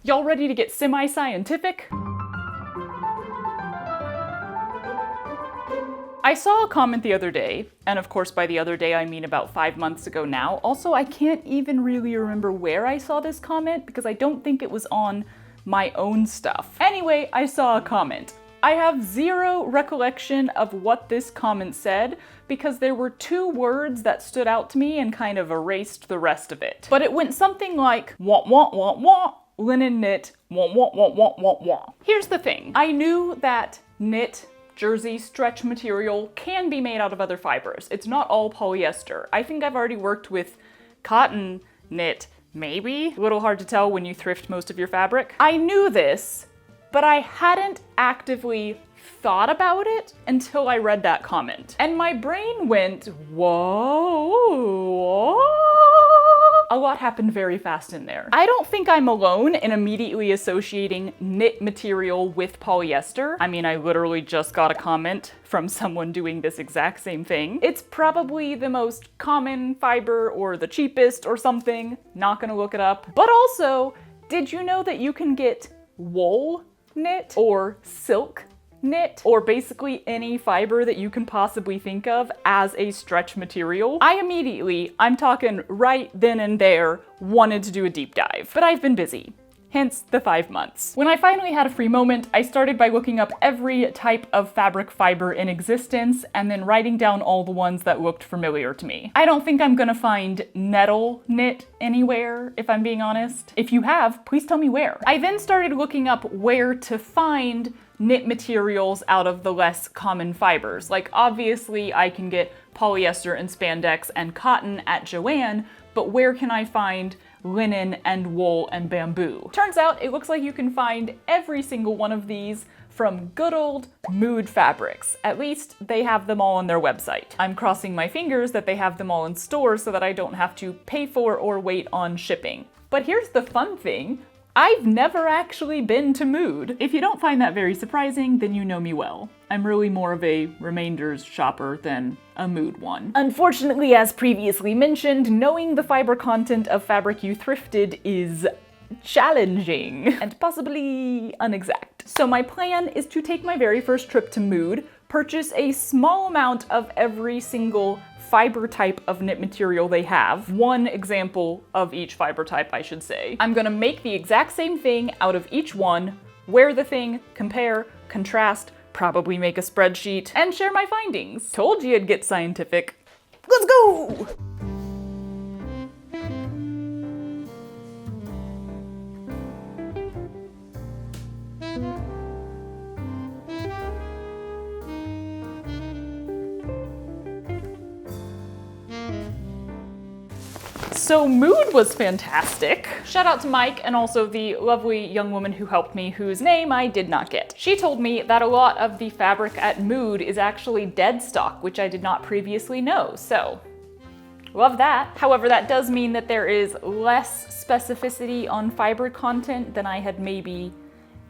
Y'all ready to get semi-scientific? I saw a comment the other day, and of course by the other day I mean about 5 months ago now. Also, I can't even really remember where I saw this comment because I don't think it was on my own stuff. Anyway, I saw a comment. I have zero recollection of what this comment said because there were 2 words that stood out to me and kind of erased the rest of it. But it went something like, wah wah wah wah, linen knit, wah wah wah wah wah wah. Here's the thing. I knew that knit, jersey, stretch material can be made out of other fibers. It's not all polyester. I think I've already worked with cotton knit, maybe? A little hard to tell when you thrift most of your fabric. I knew this, but I hadn't actively thought about it until I read that comment. And my brain went, whoa. A lot happened very fast in there. I don't think I'm alone in immediately associating knit material with polyester. I mean, I literally just got a comment from someone doing this exact same thing. It's probably the most common fiber or the cheapest or something. Not gonna look it up. But also, did you know that you can get wool knit or silk knit, or basically any fiber that you can possibly think of as a stretch material? I'm talking right then and there, wanted to do a deep dive. But I've been busy. Hence the 5 months. When I finally had a free moment, I started by looking up every type of fabric fiber in existence and then writing down all the ones that looked familiar to me. I don't think I'm gonna find nettle knit anywhere, if I'm being honest. If you have, please tell me where. I then started looking up where to find knit materials out of the less common fibers. Like, obviously I can get polyester and spandex and cotton at Joann, but where can I find linen and wool and bamboo? Turns out it looks like you can find every single one of these from good old Mood Fabrics. At least they have them all on their website. I'm crossing my fingers that they have them all in stores so that I don't have to pay for or wait on shipping. But here's the fun thing. I've never actually been to Mood. If you don't find that very surprising, then you know me well. I'm really more of a Remainders shopper than a Mood one. Unfortunately, as previously mentioned, knowing the fiber content of fabric you thrifted is challenging and possibly unexact. So my plan is to take my very first trip to Mood, purchase a small amount of every single fiber type of knit material they have. One example of each fiber type, I should say. I'm gonna make the exact same thing out of each one, wear the thing, compare, contrast, probably make a spreadsheet, and share my findings. Told you I'd get scientific. Let's go! So Mood was fantastic. Shout out to Mike and also the lovely young woman who helped me, whose name I did not get. She told me that a lot of the fabric at Mood is actually dead stock, which I did not previously know, so love that. However, that does mean that there is less specificity on fiber content than I had maybe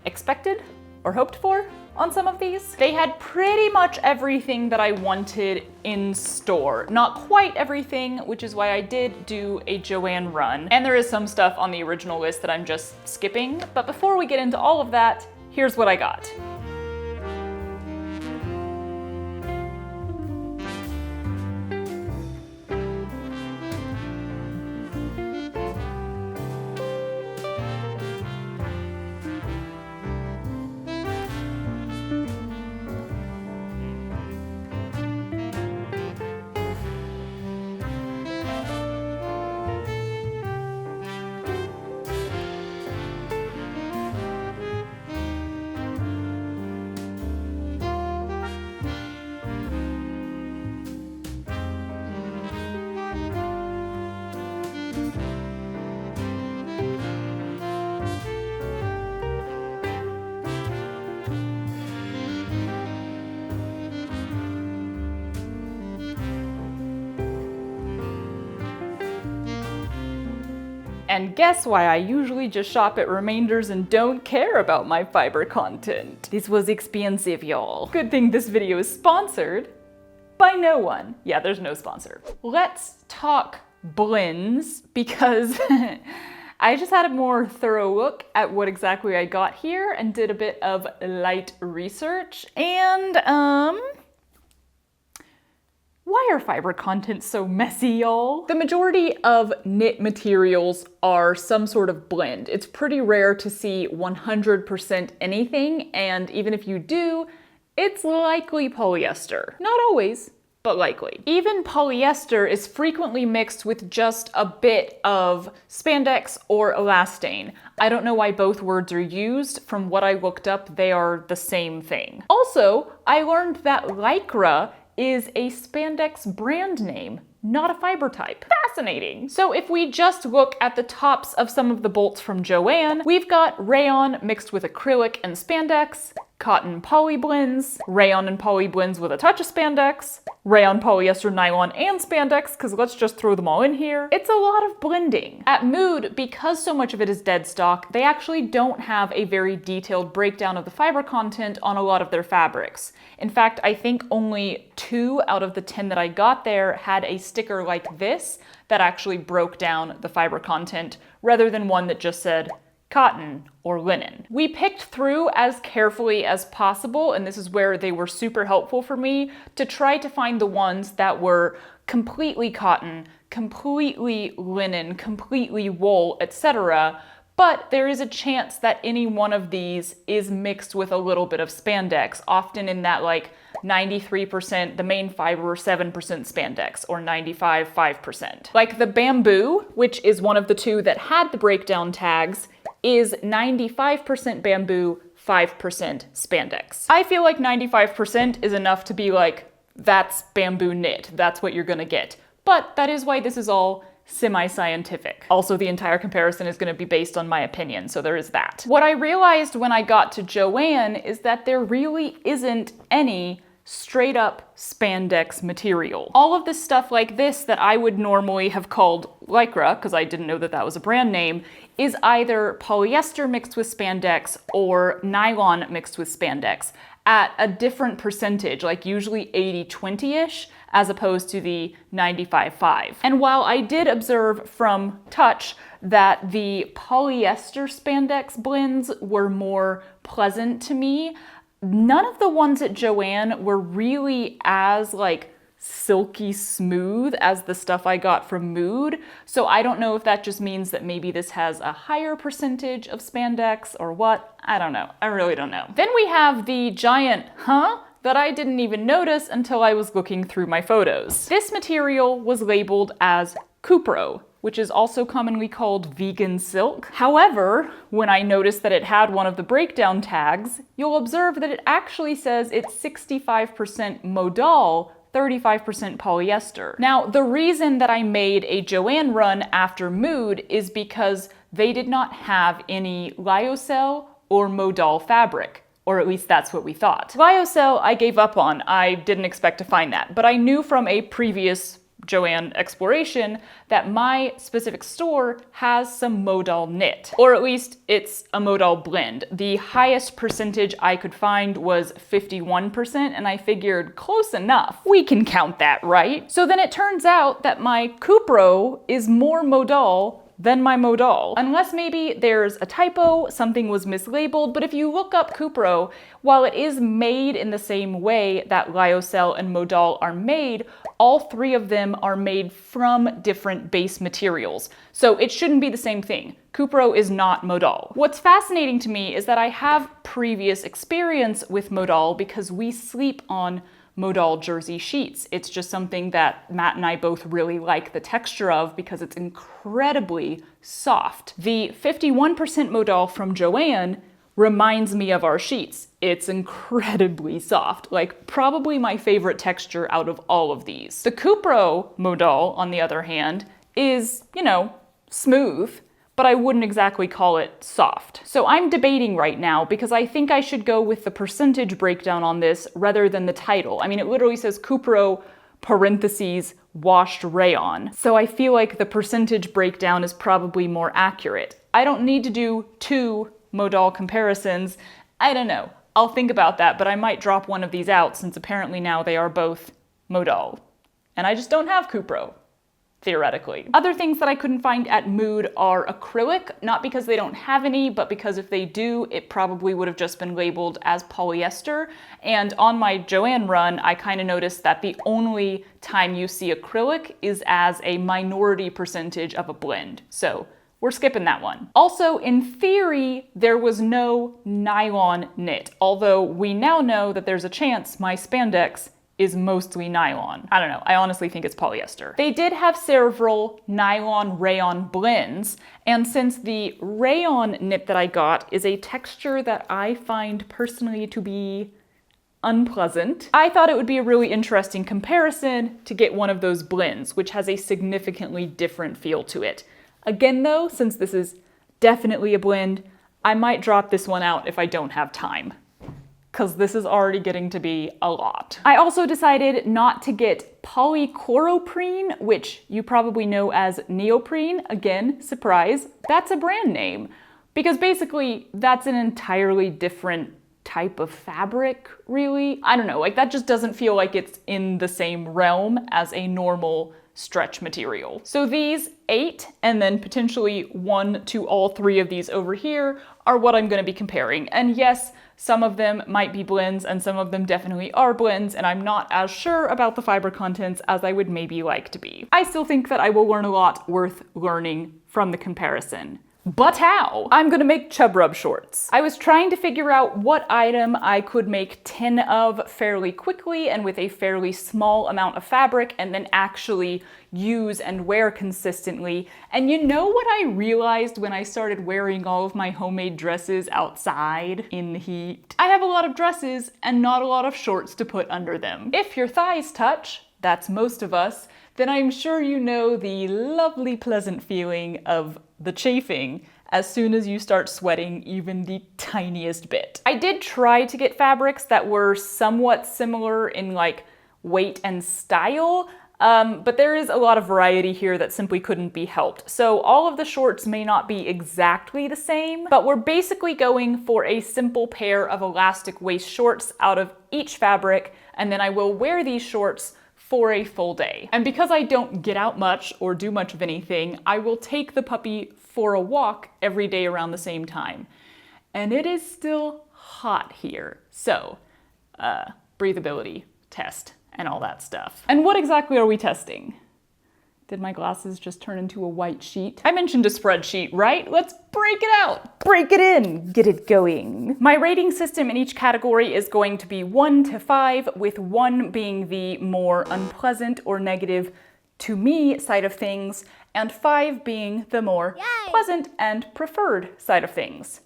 expected or hoped for on some of these. They had pretty much everything that I wanted in store. Not quite everything, which is why I did do a Joann run. And there is some stuff on the original list that I'm just skipping. But before we get into all of that, here's what I got. And guess why I usually just shop at Remainders and don't care about my fiber content. This was expensive, y'all. Good thing this video is sponsored by no one. Yeah, there's no sponsor. Let's talk blends because I I just had a more thorough look at what exactly I got here and did a bit of light research. And, why are fiber contents so messy, y'all? The majority of knit materials are some sort of blend. It's pretty rare to see 100% anything, and even if you do, it's likely polyester. Not always, but likely. Even polyester is frequently mixed with just a bit of spandex or elastane. I don't know why both words are used. From what I looked up, they are the same thing. Also, I learned that Lycra is a spandex brand name, not a fiber type. Fascinating. So if we just look at the tops of some of the bolts from Joann, we've got rayon mixed with acrylic and spandex, cotton poly blends, rayon and poly blends with a touch of spandex, rayon, polyester, nylon, and spandex, because let's just throw them all in here. It's a lot of blending. At Mood, because so much of it is dead stock, they actually don't have a very detailed breakdown of the fiber content on a lot of their fabrics. In fact, I think only 2 out of the 10 that I got there had a sticker like this that actually broke down the fiber content, rather than one that just said cotton or linen. We picked through as carefully as possible, and this is where they were super helpful for me, to try to find the ones that were completely cotton, completely linen, completely wool, etc. But there is a chance that any one of these is mixed with a little bit of spandex, often in that like 93% the main fiber, 7% spandex, or 95, 5%. Like the bamboo, which is one of the 2 that had the breakdown tags, is 95% bamboo, 5% spandex. I feel like 95% is enough to be like, that's bamboo knit, that's what you're gonna get. But that is why this is all semi-scientific. Also, the entire comparison is going to be based on my opinion, so there is that. What I realized when I got to Joann is that there really isn't any straight up spandex material. All of this stuff like this that I would normally have called Lycra, because I didn't know that that was a brand name, is either polyester mixed with spandex or nylon mixed with spandex at a different percentage, like usually 80-20-ish, as opposed to the 95-5. And while I did observe from touch that the polyester spandex blends were more pleasant to me, none of the ones at Joann were really as like silky smooth as the stuff I got from Mood. So I don't know if that just means that maybe this has a higher percentage of spandex or what. I don't know. I really don't know. Then we have the giant that I didn't even notice until I was looking through my photos. This material was labeled as Cupro, which is also commonly called vegan silk. However, when I noticed that it had one of the breakdown tags, you'll observe that it actually says it's 65% Modal, 35% polyester. Now, the reason that I made a Joann run after Mood is because they did not have any lyocell or Modal fabric. Or at least that's what we thought. Lyocell I gave up on. I didn't expect to find that, but I knew from a previous Joann exploration that my specific store has some Modal knit, or at least it's a Modal blend. The highest percentage I could find was 51%, and I figured close enough. We can count that, right? So then it turns out that my Cupro is more Modal than my Modal. Unless maybe there's a typo, something was mislabeled, but if you look up Cupro, while it is made in the same way that lyocell and Modal are made, all 3 of them are made from different base materials. So it shouldn't be the same thing. Cupro is not Modal. What's fascinating to me is that I have previous experience with Modal because we sleep on Modal jersey sheets. It's just something that Matt and I both really like the texture of because it's incredibly soft. The 51% Modal from Joann reminds me of our sheets. It's incredibly soft, like probably my favorite texture out of all of these. The Cupro Modal, on the other hand, is, you know, smooth, but I wouldn't exactly call it soft. So I'm debating right now because I think I should go with the percentage breakdown on this rather than the title. I mean, it literally says Cupro parentheses washed rayon. So I feel like the percentage breakdown is probably more accurate. I don't need to do 2 Modal comparisons. I don't know. I'll think about that, but I might drop one of these out since apparently now they are both Modal. And I just don't have Cupro. theoretically. Other things that I couldn't find at Mood are acrylic, not because they don't have any, but because if they do, it probably would have just been labeled as polyester. And on my Joann run, I kind of noticed that the only time you see acrylic is as a minority percentage of a blend. So we're skipping that one. Also, in theory, there was no nylon knit, although we now know that there's a chance my spandex is mostly nylon. I don't know, I honestly think it's polyester. They did have several nylon rayon blends, and since the rayon knit that I got is a texture that I find personally to be unpleasant, I thought it would be a really interesting comparison to get one of those blends, which has a significantly different feel to it. Again though, since this is definitely a blend, I might drop this one out if I don't have time, because this is already getting to be a lot. I also decided not to get polychloroprene, which you probably know as neoprene. Again, surprise, that's a brand name, because basically that's an entirely different type of fabric, really. I don't know, like that just doesn't feel like it's in the same realm as a normal stretch material. So these 8, and then potentially 1 to all 3 of these over here are what I'm going to be comparing. And yes, some of them might be blends and some of them definitely are blends, and I'm not as sure about the fiber contents as I would maybe like to be. I still think that I will learn a lot worth learning from the comparison. But how? I'm gonna make chub rub shorts. I was trying to figure out what item I could make 10 of fairly quickly and with a fairly small amount of fabric and then actually use and wear consistently. And you know what I realized when I started wearing all of my homemade dresses outside in the heat? I have a lot of dresses and not a lot of shorts to put under them. If your thighs touch, that's most of us, then I'm sure you know the lovely pleasant feeling of the chafing as soon as you start sweating even the tiniest bit. I did try to get fabrics that were somewhat similar in like weight and style, but there is a lot of variety here that simply couldn't be helped. So all of the shorts may not be exactly the same, but we're basically going for a simple pair of elastic waist shorts out of each fabric, and then I will wear these shorts for a full day. And because I don't get out much or do much of anything, I will take the puppy for a walk every day around the same time. And it is still hot here. So, breathability test and all that stuff. And what exactly are we testing? Did my glasses just turn into a white sheet? I mentioned a spreadsheet, right? Let's break it out. Break it in. Get it going. My rating system in each category is going to be 1 to 5, with 1 being the more unpleasant or negative to me side of things, and 5 being the more pleasant and preferred side of things.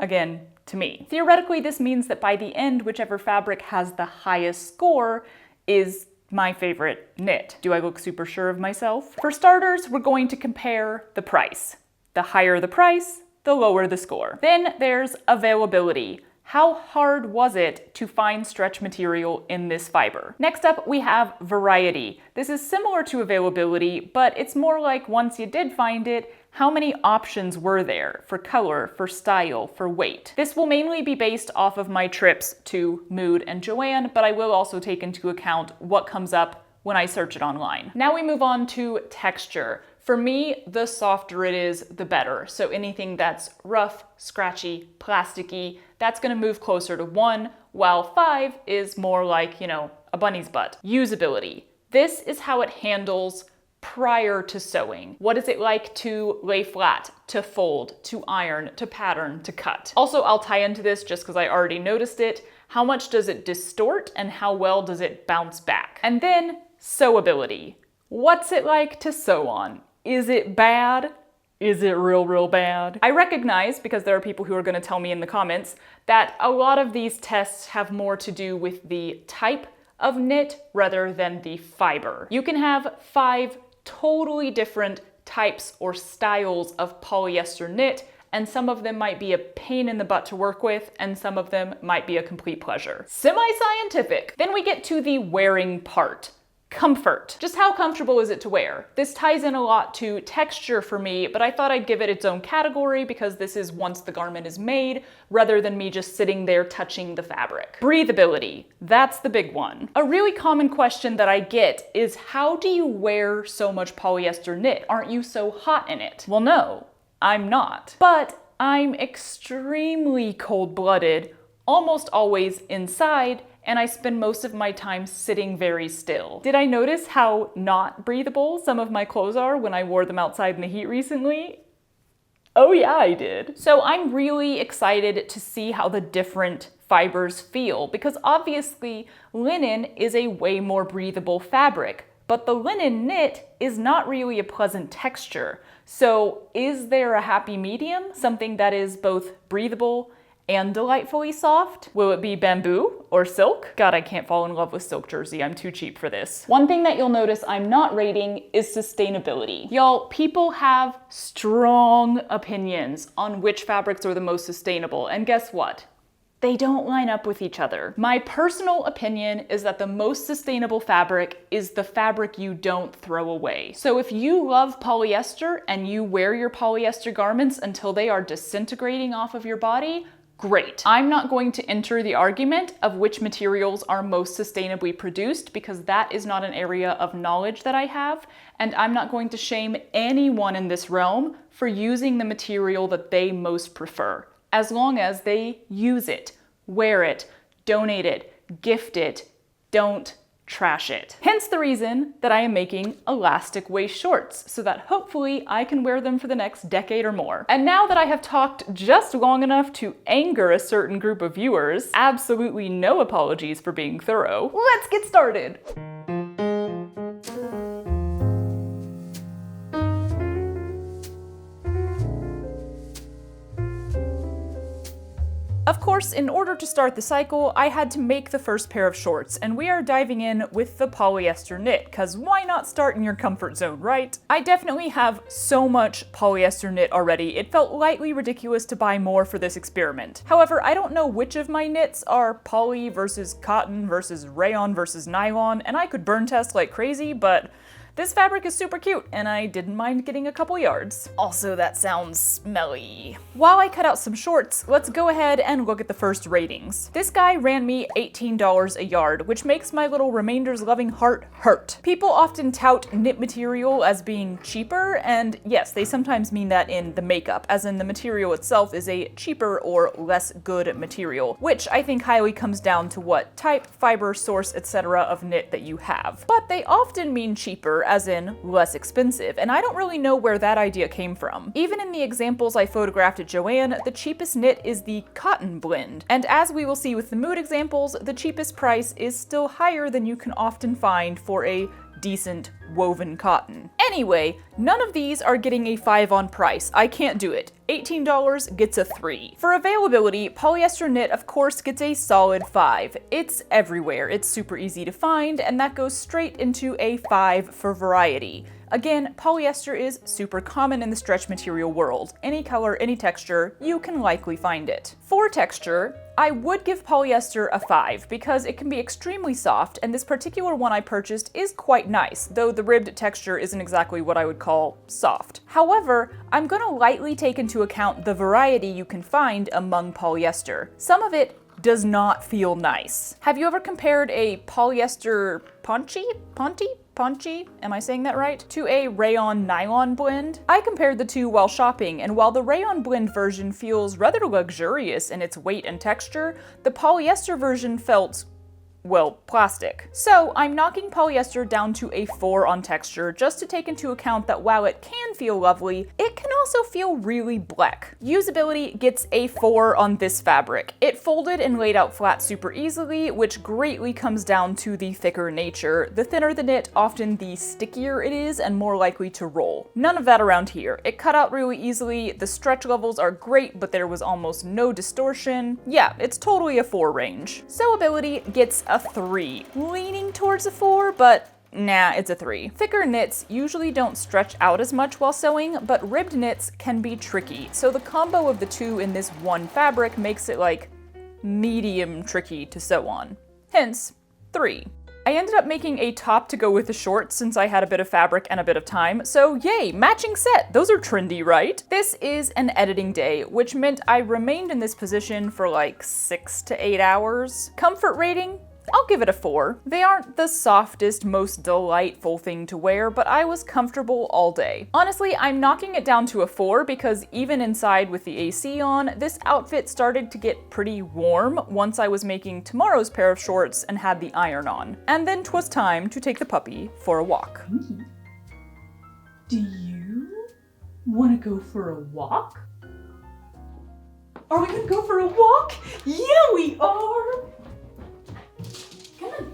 Again, to me. Theoretically, this means that by the end, whichever fabric has the highest score is my favorite knit. Do I look super sure of myself? For starters, we're going to compare the price. The higher the price, the lower the score. Then there's availability. How hard was it to find stretch material in this fiber? Next up, we have variety. This is similar to availability, but it's more like once you did find it, how many options were there for color, for style, for weight? This will mainly be based off of my trips to Mood and Joann, but I will also take into account what comes up when I search it online. Now we move on to texture. For me, the softer it is, the better. So anything that's rough, scratchy, plasticky, that's gonna move closer to 1, while 5 is more like, you know, a bunny's butt. Usability. This is how it handles prior to sewing. What is it like to lay flat, to fold, to iron, to pattern, to cut? Also, I'll tie into this just because I already noticed it. How much does it distort and how well does it bounce back? And then sewability. What's it like to sew on? Is it bad? Is it real bad? I recognize, because there are people who are going to tell me in the comments, that a lot of these tests have more to do with the type of knit rather than the fiber. You can have 5 totally different types or styles of polyester knit, and some of them might be a pain in the butt to work with, and some of them might be a complete pleasure. Semi-scientific. Then we get to the wearing part. Comfort. Just how comfortable is it to wear? This ties in a lot to texture for me, but I thought I'd give it its own category because this is once the garment is made, rather than me just sitting there touching the fabric. Breathability. That's the big one. A really common question that I get is, how do you wear so much polyester knit? Aren't you so hot in it? Well, no, I'm not. But I'm extremely cold-blooded, almost always inside, and I spend most of my time sitting very still. Did I notice how not breathable some of my clothes are when I wore them outside in the heat recently? Oh yeah, I did. So I'm really excited to see how the different fibers feel, because obviously linen is a way more breathable fabric, but the linen knit is not really a pleasant texture. So is there a happy medium, something that is both breathable and delightfully soft? Will it be bamboo or silk? God, I can't fall in love with silk jersey. I'm too cheap for this. One thing that you'll notice I'm not rating is sustainability. Y'all, people have strong opinions on which fabrics are the most sustainable, and guess what? They don't line up with each other. My personal opinion is that the most sustainable fabric is the fabric you don't throw away. So if you love polyester and you wear your polyester garments until they are disintegrating off of your body, great. I'm not going to enter the argument of which materials are most sustainably produced, because that is not an area of knowledge that I have, and I'm not going to shame anyone in this realm for using the material that they most prefer, as long as they use it, wear it, donate it, gift it, don't trash it. Hence the reason that I am making elastic waist shorts, so that hopefully I can wear them for the next decade or more. And now that I have talked just long enough to anger a certain group of viewers, absolutely no apologies for being thorough, let's get started. Of course, in order to start the cycle, I had to make the first pair of shorts, and we are diving in with the polyester knit, cause why not start in your comfort zone, right? I definitely have so much polyester knit already, it felt lightly ridiculous to buy more for this experiment. However, I don't know which of my knits are poly versus cotton versus rayon versus nylon, and I could burn test like crazy, but this fabric is super cute, and I didn't mind getting a couple yards. Also, that sounds smelly. While I cut out some shorts, let's go ahead and look at the first ratings. This guy ran me $18 a yard, which makes my little remainders loving heart hurt. People often tout knit material as being cheaper, and yes, they sometimes mean that in the makeup, as in the material itself is a cheaper or less good material, which I think highly comes down to what type, fiber, source, etc. of knit that you have. But they often mean cheaper, as in less expensive, and I don't really know where that idea came from. Even in the examples I photographed at Joann, the cheapest knit is the cotton blend, and as we will see with the mood examples, the cheapest price is still higher than you can often find for a decent woven cotton. Anyway, none of these are getting a 5 on price. I can't do it. $18 gets a 3. For availability, polyester knit of course gets a solid 5. It's everywhere, it's super easy to find, and that goes straight into a 5 for variety. Again, polyester is super common in the stretch material world. Any color, any texture, you can likely find it. For texture, I would give polyester a 5 because it can be extremely soft, and this particular one I purchased is quite nice, though the ribbed texture isn't exactly what I would call soft. However, I'm gonna lightly take into account the variety you can find among polyester. Some of it does not feel nice. Have you ever compared a polyester ponchi, am I saying that right? To a rayon nylon blend? I compared the two while shopping, and while the rayon blend version feels rather luxurious in its weight and texture, the polyester version felt, well, plastic. So I'm knocking polyester down to a 4 on texture, just to take into account that while it can feel lovely, it can also feel really black. Usability gets a 4 on this fabric. It folded and laid out flat super easily, which greatly comes down to the thicker nature. The thinner the knit, often the stickier it is and more likely to roll. None of that around here. It cut out really easily, the stretch levels are great, but there was almost no distortion. Yeah, it's totally a 4 range. Sewability gets a 3. Leaning towards a 4, but nah, it's a 3. Thicker knits usually don't stretch out as much while sewing, but ribbed knits can be tricky, so the combo of the two in this one fabric makes it like medium tricky to sew on. Hence, 3. I ended up making a top to go with the shorts since I had a bit of fabric and a bit of time, so yay, matching set! Those are trendy, right? This is an editing day, which meant I remained in this position for like 6 to 8 hours. Comfort rating? I'll give it a 4. They aren't the softest, most delightful thing to wear, but I was comfortable all day. Honestly, I'm knocking it down to a 4 because even inside with the AC on, this outfit started to get pretty warm once I was making tomorrow's pair of shorts and had the iron on. And then 'twas time to take the puppy for a walk. Do you want to go for a walk? Are we gonna go for a walk? Yeah, we are! Come on.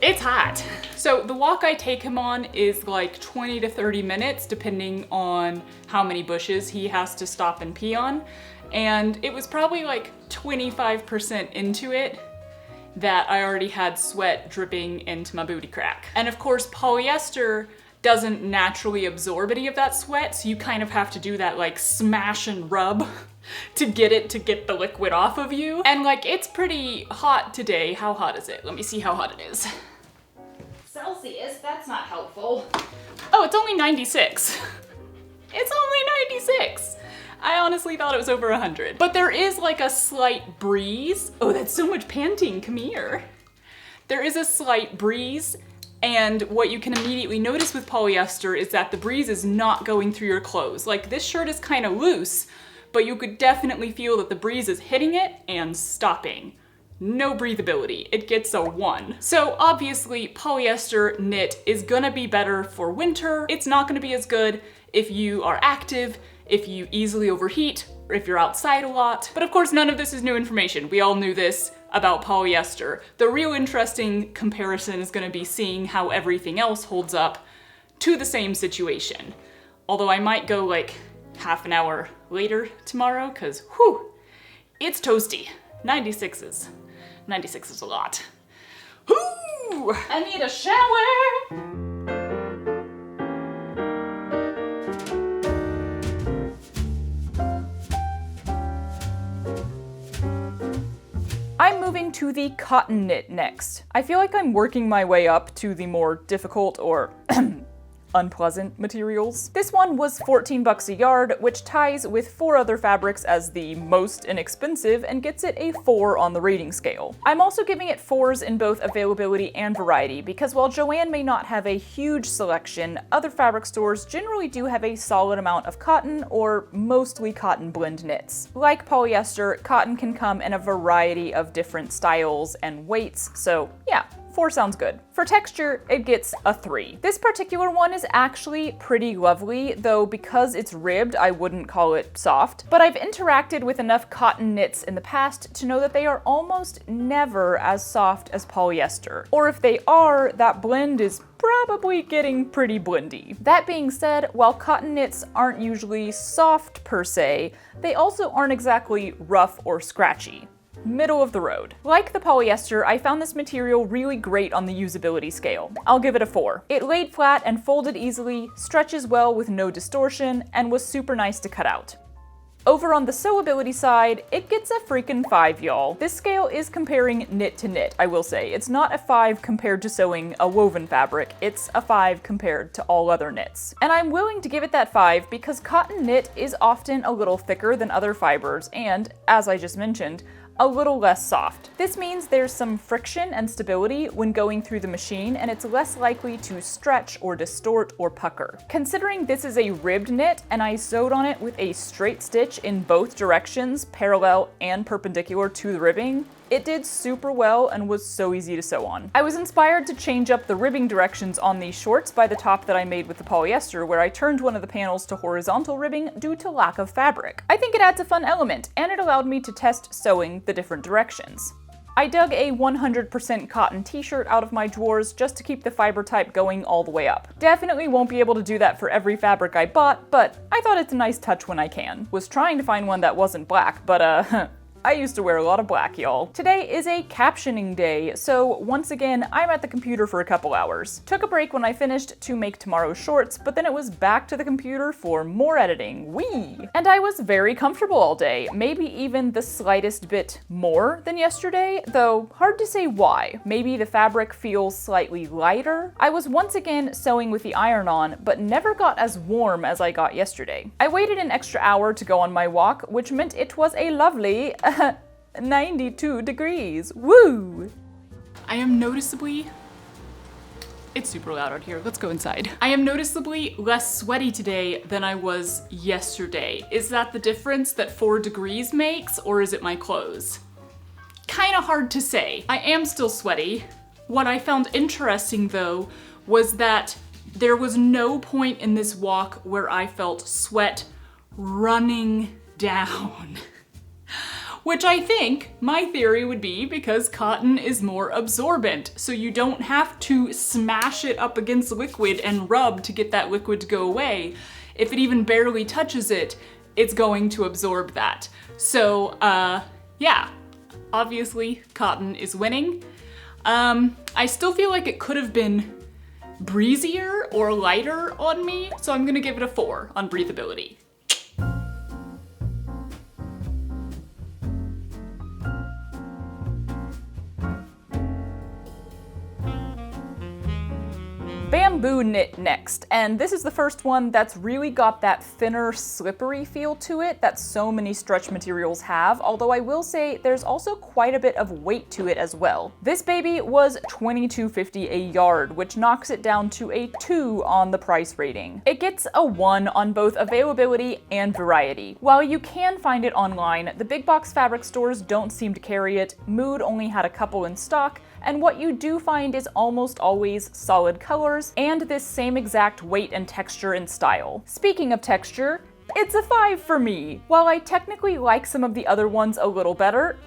It's hot. So the walk I take him on is like 20 to 30 minutes, depending on how many bushes he has to stop and pee on. And it was probably like 25% into it that I already had sweat dripping into my booty crack. And of course, polyester doesn't naturally absorb any of that sweat, so you kind of have to do that like smash and rub to get the liquid off of you. And like, it's pretty hot today. How hot is it? Let me see how hot it is. Celsius, that's not helpful. Oh, it's only 96. It's only 96. I honestly thought it was over 100. But there is like a slight breeze. Oh, that's so much panting, come here. There is a slight breeze, and what you can immediately notice with polyester is that the breeze is not going through your clothes. Like, this shirt is kind of loose, but you could definitely feel that the breeze is hitting it and stopping. No breathability, it gets a 1. So obviously polyester knit is gonna be better for winter. It's not gonna be as good if you are active, if you easily overheat, or if you're outside a lot. But of course, none of this is new information. We all knew this about polyester. The real interesting comparison is gonna be seeing how everything else holds up to the same situation. Although I might go like half an hour later tomorrow, cause whew, it's toasty. 96 is a lot. Whoo! I need a shower! I'm moving to the cotton knit next. I feel like I'm working my way up to the more difficult or unpleasant materials. This one was 14 bucks a yard, which ties with 4 other fabrics as the most inexpensive and gets it a 4 on the rating scale. I'm also giving it 4s in both availability and variety because while Joann may not have a huge selection, other fabric stores generally do have a solid amount of cotton or mostly cotton blend knits. Like polyester, cotton can come in a variety of different styles and weights, so yeah, 4 sounds good. For texture, it gets a 3. This particular one is actually pretty lovely, though because it's ribbed, I wouldn't call it soft. But I've interacted with enough cotton knits in the past to know that they are almost never as soft as polyester. Or if they are, that blend is probably getting pretty blendy. That being said, while cotton knits aren't usually soft per se, they also aren't exactly rough or scratchy. Middle of the road. Like the polyester, I found this material really great on the usability scale. I'll give it a 4. It laid flat and folded easily, stretches well with no distortion, and was super nice to cut out. Over on the sewability side, it gets a freaking 5, y'all. This scale is comparing knit to knit, I will say. It's not a 5 compared to sewing a woven fabric, it's a 5 compared to all other knits. And I'm willing to give it that 5 because cotton knit is often a little thicker than other fibers and, as I just mentioned, a little less soft. This means there's some friction and stability when going through the machine, and it's less likely to stretch or distort or pucker. Considering this is a ribbed knit and I sewed on it with a straight stitch in both directions, parallel and perpendicular to the ribbing, it did super well and was so easy to sew on. I was inspired to change up the ribbing directions on these shorts by the top that I made with the polyester, where I turned one of the panels to horizontal ribbing due to lack of fabric. I think it adds a fun element, and it allowed me to test sewing the different directions. I dug a 100% cotton t-shirt out of my drawers just to keep the fiber type going all the way up. Definitely won't be able to do that for every fabric I bought, but I thought it's a nice touch when I can. Was trying to find one that wasn't black, but I used to wear a lot of black, y'all. Today is a captioning day, so once again, I'm at the computer for a couple hours. Took a break when I finished to make tomorrow's shorts, but then it was back to the computer for more editing. Whee! And I was very comfortable all day, maybe even the slightest bit more than yesterday, though hard to say why. Maybe the fabric feels slightly lighter. I was once again sewing with the iron on, but never got as warm as I got yesterday. I waited an extra hour to go on my walk, which meant it was a lovely 92 degrees. Woo! I am noticeably... It's super loud out here. Let's go inside. I am noticeably less sweaty today than I was yesterday. Is that the difference that 4 degrees makes, or is it my clothes? Kinda hard to say. I am still sweaty. What I found interesting though was that there was no point in this walk where I felt sweat running down. Which I think my theory would be because cotton is more absorbent, so you don't have to smash it up against liquid and rub to get that liquid to go away. If it even barely touches it, it's going to absorb that. So, yeah, obviously cotton is winning. I still feel like it could have been breezier or lighter on me, so I'm gonna give it a 4 on breathability. Bamboo knit next, and this is the first one that's really got that thinner, slippery feel to it that so many stretch materials have, although I will say there's also quite a bit of weight to it as well. This baby was $22.50 a yard, which knocks it down to a 2 on the price rating. It gets a 1 on both availability and variety. While you can find it online, the big box fabric stores don't seem to carry it. Mood only had a couple in stock, and what you do find is almost always solid colors and this same exact weight and texture and style. Speaking of texture, it's a 5 for me. While I technically like some of the other ones a little better,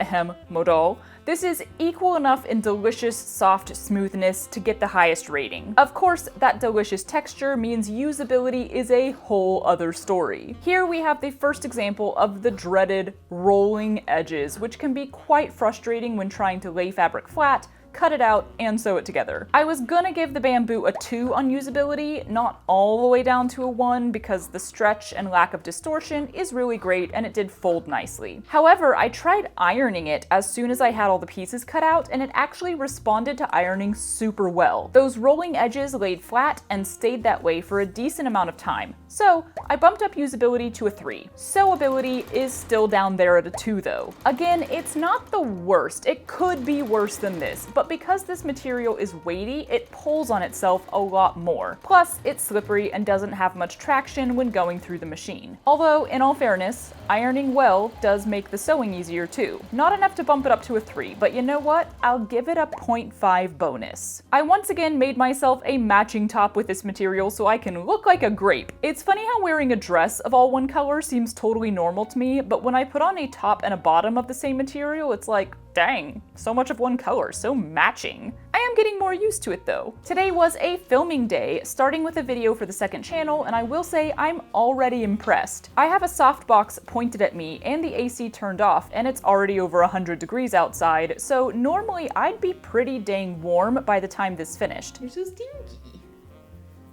Modal, this is equal enough in delicious, soft smoothness to get the highest rating. Of course, that delicious texture means usability is a whole other story. Here we have the first example of the dreaded rolling edges, which can be quite frustrating when trying to lay fabric flat, cut it out, and sew it together. I was gonna give the bamboo a 2 on usability, not all the way down to a 1 because the stretch and lack of distortion is really great and it did fold nicely. However, I tried ironing it as soon as I had all the pieces cut out and it actually responded to ironing super well. Those rolling edges laid flat and stayed that way for a decent amount of time. So I bumped up usability to a 3. Sewability is still down there at a 2 though. Again, it's not the worst. It could be worse than this, but because this material is weighty, it pulls on itself a lot more. Plus, it's slippery and doesn't have much traction when going through the machine. Although, in all fairness, ironing well does make the sewing easier too. Not enough to bump it up to a 3, but you know what? I'll give it a 0.5 bonus. I once again made myself a matching top with this material so I can look like a grape. It's funny how wearing a dress of all one color seems totally normal to me, but when I put on a top and a bottom of the same material, it's like, dang, so much of one color, so matching. I am getting more used to it though. Today was a filming day, starting with a video for the second channel, and I will say I'm already impressed. I have a softbox pointed at me and the AC turned off, and it's already over 100 degrees outside, so normally I'd be pretty dang warm by the time this finished. You're so stinky.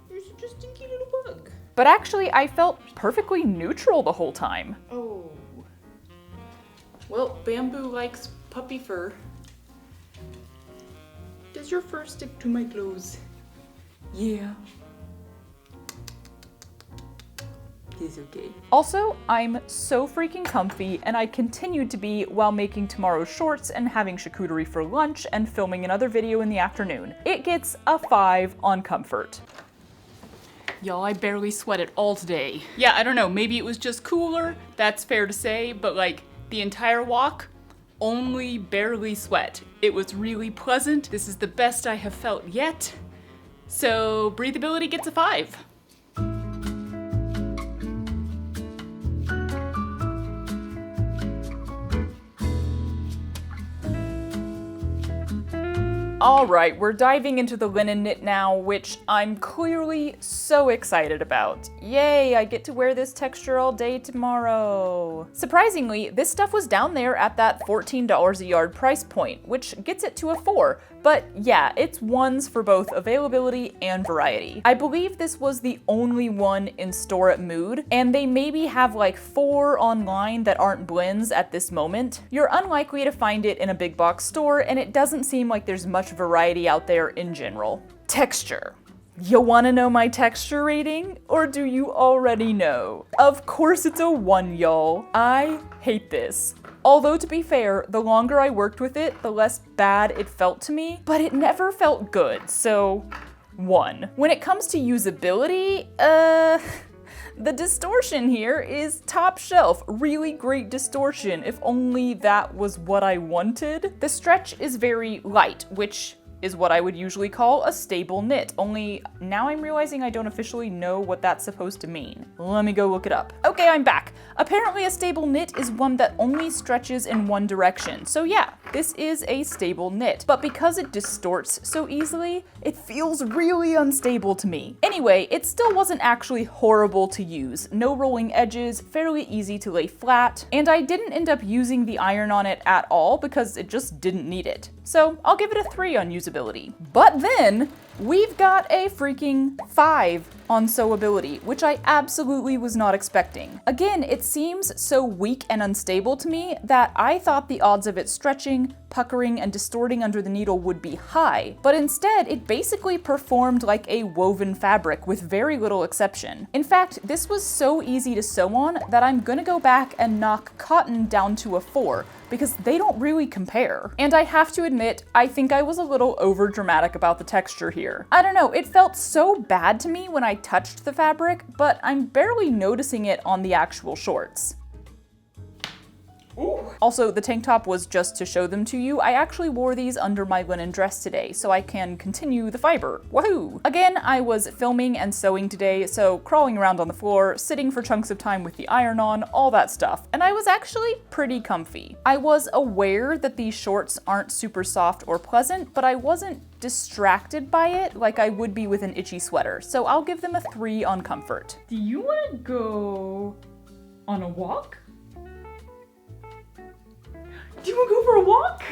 You're such a stinky little bug. But actually, I felt perfectly neutral the whole time. Oh. Well, bamboo likes puppy fur. Does your fur stick to my clothes? Yeah. It's okay. Also, I'm so freaking comfy, and I continued to be while making tomorrow's shorts and having charcuterie for lunch and filming another video in the afternoon. It gets a 5 on comfort. Y'all, I barely sweated all today. Yeah, I don't know, maybe it was just cooler, that's fair to say, but like the entire walk, only barely sweat. It was really pleasant. This is the best I have felt yet. So breathability gets a 5. All right, we're diving into the linen knit now, which I'm clearly so excited about. Yay, I get to wear this texture all day tomorrow. Surprisingly, this stuff was down there at that $14 a yard price point, which gets it to a 4. But yeah, it's ones for both availability and variety. I believe this was the only one in store at Mood, and they maybe have like 4 online that aren't blends at this moment. You're unlikely to find it in a big box store, and it doesn't seem like there's much variety out there in general. Texture. You wanna know my texture rating? Or do you already know? Of course it's a 1, y'all. I hate this. Although to be fair, the longer I worked with it, the less bad it felt to me, but it never felt good, so 1. When it comes to usability, the distortion here is top shelf, really great distortion, if only that was what I wanted. The stretch is very light, which is what I would usually call a stable knit, only now I'm realizing I don't officially know what that's supposed to mean. Let me go look it up. Okay, I'm back. Apparently a stable knit is one that only stretches in one direction. So yeah, this is a stable knit, but because it distorts so easily, it feels really unstable to me. Anyway, it still wasn't actually horrible to use. No rolling edges, fairly easy to lay flat, and I didn't end up using the iron on it at all because it just didn't need it. So I'll give it a 3 on usability. But then we've got a freaking 5 on sewability, which I absolutely was not expecting. Again, it seems so weak and unstable to me that I thought the odds of it stretching, puckering, and distorting under the needle would be high, but instead it basically performed like a woven fabric with very little exception. In fact, this was so easy to sew on that I'm gonna go back and knock cotton down to a 4, because they don't really compare. And I have to admit, I think I was a little over dramatic about the texture here. I don't know, it felt so bad to me when I touched the fabric, but I'm barely noticing it on the actual shorts. Ooh. Also, the tank top was just to show them to you. I actually wore these under my linen dress today, so I can continue the fiber. Woohoo! Again, I was filming and sewing today, so crawling around on the floor, sitting for chunks of time with the iron on, all that stuff, and I was actually pretty comfy. I was aware that these shorts aren't super soft or pleasant, but I wasn't distracted by it like I would be with an itchy sweater, so I'll give them a 3 on comfort. Do you want to go on a walk? Do you want to go for a walk?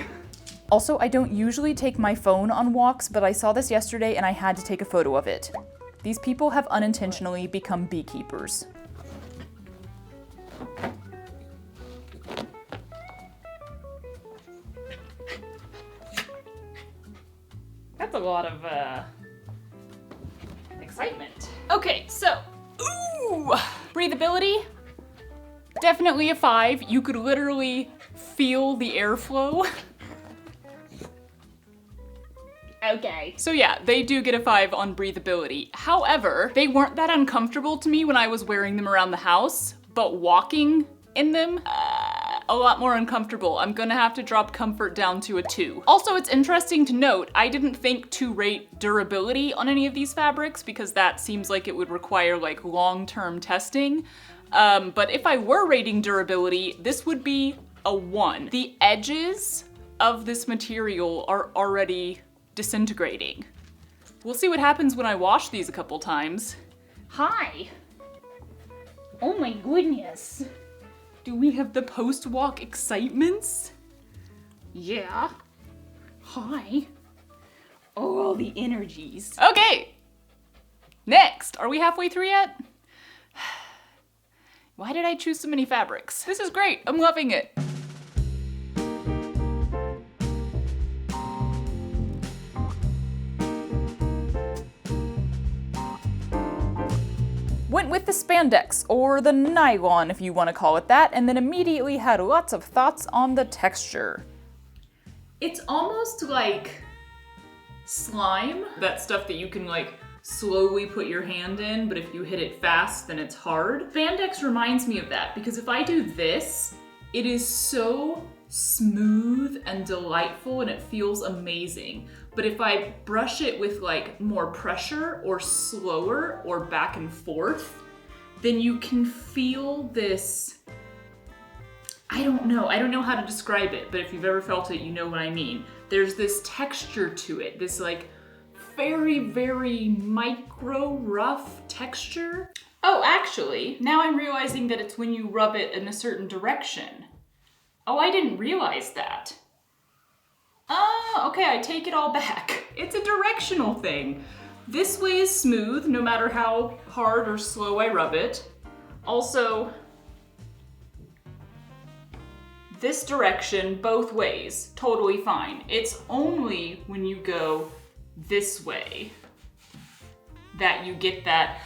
Also, I don't usually take my phone on walks, but I saw this yesterday and I had to take a photo of it. These people have unintentionally become beekeepers. That's a lot of excitement. Okay, so, Ooh! Breathability? Definitely a 5. You could literally feel the airflow. okay. So yeah, they do get a 5 on breathability. However, they weren't that uncomfortable to me when I was wearing them around the house, but walking in them, a lot more uncomfortable. I'm gonna have to drop comfort down to a 2. Also, it's interesting to note, I didn't think to rate durability on any of these fabrics because that seems like it would require like long-term testing. But if I were rating durability, this would be a 1. The edges of this material are already disintegrating. We'll see what happens when I wash these a couple times. Hi. Oh my goodness. Do we have the post-walk excitements? Yeah. Hi. Oh, all the energies. Okay. Next, are we halfway through yet? Why did I choose so many fabrics? This is great, I'm loving it. Went with the spandex, or the nylon if you want to call it that, and then immediately had lots of thoughts on the texture. It's almost like slime. That stuff that you can like slowly put your hand in, but if you hit it fast, then it's hard. Spandex reminds me of that, because if I do this, it is so smooth and delightful and it feels amazing. But if I brush it with like more pressure or slower or back and forth, then you can feel this I don't know how to describe it, but if you've ever felt it, you know what I mean. There's this texture to it, this like very, very micro rough texture. Oh, actually, now I'm realizing that it's when you rub it in a certain direction. Oh, I didn't realize that. Okay, I take it all back. It's a directional thing. This way is smooth, no matter how hard or slow I rub it. Also, this direction, both ways, totally fine. It's only when you go this way that you get that.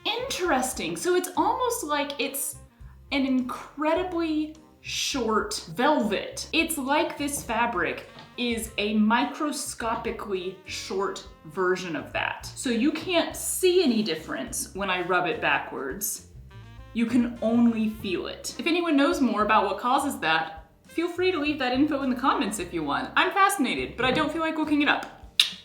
Interesting. So it's almost like it's an incredibly short velvet. It's like this fabric is a microscopically short version of that. So you can't see any difference when I rub it backwards. You can only feel it. If anyone knows more about what causes that, feel free to leave that info in the comments if you want. I'm fascinated, but I don't feel like looking it up.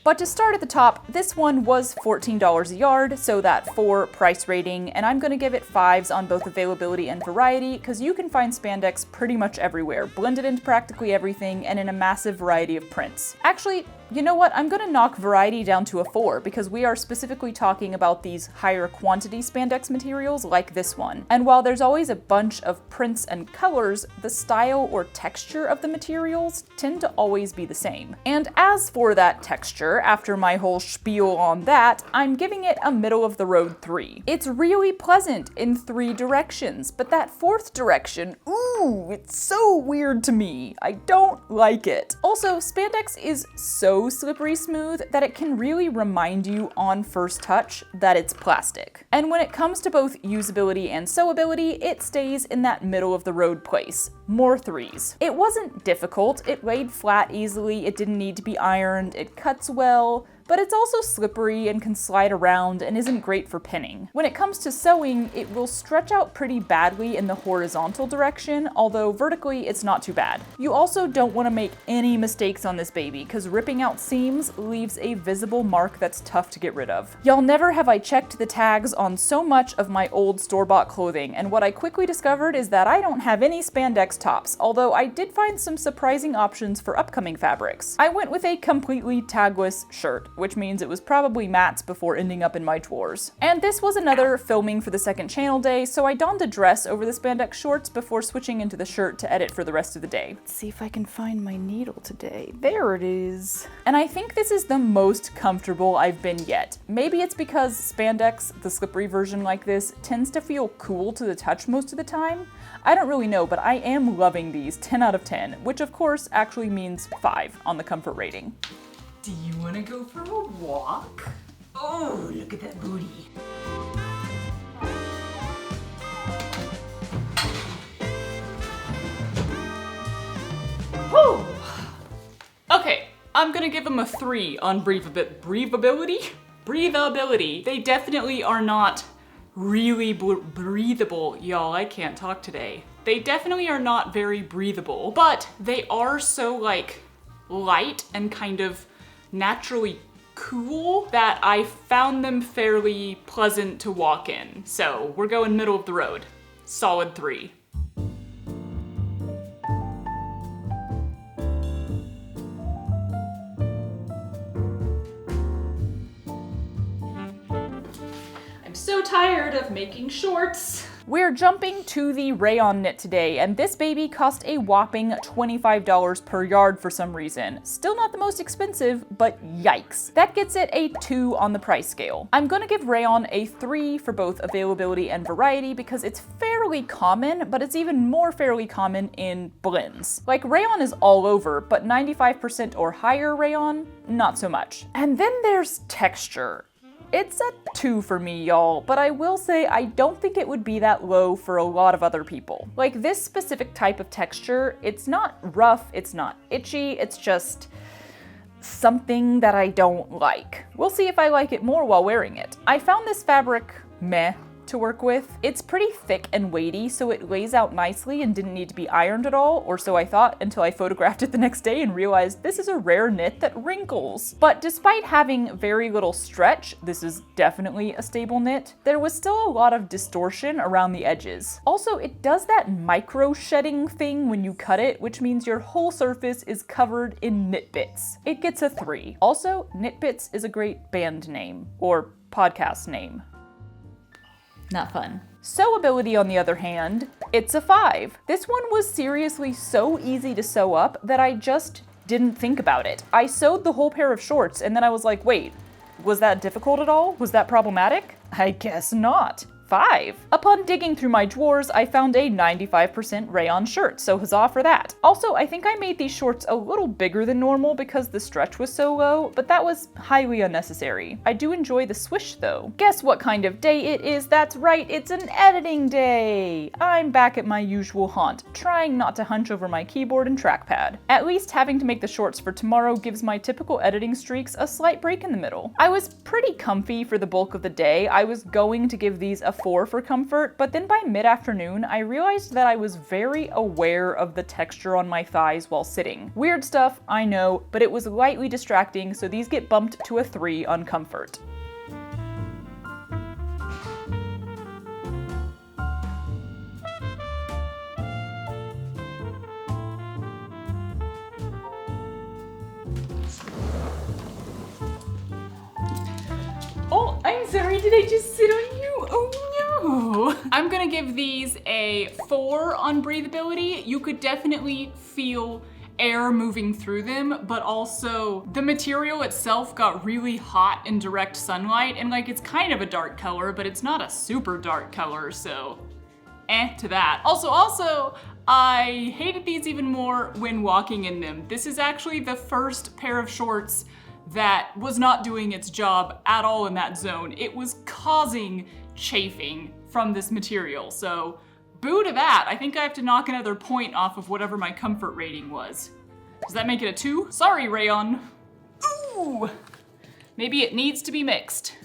But to start at the top, this one was $14 a yard, so that 4 price rating, and I'm gonna give it 5s on both availability and variety, because you can find spandex pretty much everywhere, blended into practically everything, and in a massive variety of prints. Actually, you know what? I'm gonna knock variety down to a 4, because we are specifically talking about these higher quantity spandex materials like this one. And while there's always a bunch of prints and colors, the style or texture of the materials tend to always be the same. And as for that texture, after my whole spiel on that, I'm giving it a middle of the road 3. It's really pleasant in 3 directions, but that 4th direction, ooh, it's so weird to me. I don't like it. Also, spandex is so slippery smooth that it can really remind you on first touch that it's plastic. And when it comes to both usability and sewability, it stays in that middle of the road place. More 3s. It wasn't difficult, it laid flat easily, it didn't need to be ironed, it cuts well, but it's also slippery and can slide around and isn't great for pinning. When it comes to sewing, it will stretch out pretty badly in the horizontal direction, although vertically it's not too bad. You also don't want to make any mistakes on this baby, because ripping out seams leaves a visible mark that's tough to get rid of. Y'all, never have I checked the tags on so much of my old store-bought clothing, and what I quickly discovered is that I don't have any spandex tops, although I did find some surprising options for upcoming fabrics. I went with a completely tagless shirt, which means it was probably Matt's before ending up in my drawers. And this was another filming for the second channel day, so I donned a dress over the spandex shorts before switching into the shirt to edit for the rest of the day. Let's see if I can find my needle today. There it is. And I think this is the most comfortable I've been yet. Maybe it's because spandex, the slippery version like this, tends to feel cool to the touch most of the time. I don't really know, but I am loving these 10 out of 10, which of course actually means 5 on the comfort rating. Do you want to go for a walk? Oh, look at that booty. Whew. Okay, I'm gonna give them a 3 on breathability. They definitely are not really breathable. Y'all, I can't talk today. They definitely are not very breathable, but they are so like light and kind of naturally cool that I found them fairly pleasant to walk in. So we're going middle of the road. Solid 3. I'm so tired of making shorts. We're jumping to the rayon knit today, and this baby cost a whopping $25 per yard for some reason. Still not the most expensive, but yikes. That gets it a 2 on the price scale. I'm gonna give rayon a 3 for both availability and variety because it's fairly common, but it's even more fairly common in blends. Like, rayon is all over, but 95% or higher rayon, not so much. And then there's texture. It's a 2 for me, y'all, but I will say I don't think it would be that low for a lot of other people. Like, this specific type of texture, it's not rough, it's not itchy, it's just something that I don't like. We'll see if I like it more while wearing it. I found this fabric meh to work with. It's pretty thick and weighty, so it lays out nicely and didn't need to be ironed at all, or so I thought until I photographed it the next day and realized this is a rare knit that wrinkles. But despite having very little stretch, this is definitely a stable knit, there was still a lot of distortion around the edges. Also, it does that micro shedding thing when you cut it, which means your whole surface is covered in knit bits. It gets a 3. Also, Knit Bits is a great band name, or podcast name. Not fun. Sewability, on the other hand, it's a 5. This one was seriously so easy to sew up that I just didn't think about it. I sewed the whole pair of shorts and then I was like, wait, was that difficult at all? Was that problematic? I guess not. 5. Upon digging through my drawers, I found a 95% rayon shirt, so huzzah for that. Also, I think I made these shorts a little bigger than normal because the stretch was so low, but that was highly unnecessary. I do enjoy the swish though. Guess what kind of day it is? That's right, it's an editing day! I'm back at my usual haunt, trying not to hunch over my keyboard and trackpad. At least having to make the shorts for tomorrow gives my typical editing streaks a slight break in the middle. I was pretty comfy for the bulk of the day. I was going to give these a 4 for comfort, but then by mid-afternoon, I realized that I was very aware of the texture on my thighs while sitting. Weird stuff, I know, but it was lightly distracting, so these get bumped to a 3 on comfort. Oh, I'm sorry, did I just sit on you? Oh no! I'm gonna give these a 4 on breathability. You could definitely feel air moving through them, but also the material itself got really hot in direct sunlight, and like it's kind of a dark color, but it's not a super dark color, so to that. Also, I hated these even more when walking in them. This is actually the first pair of shorts that was not doing its job at all in that zone. It was causing chafing from this material, so boo to that. I think I have to knock another point off of whatever my comfort rating was. Does that make it a 2? Sorry, rayon. Ooh! Maybe it needs to be mixed.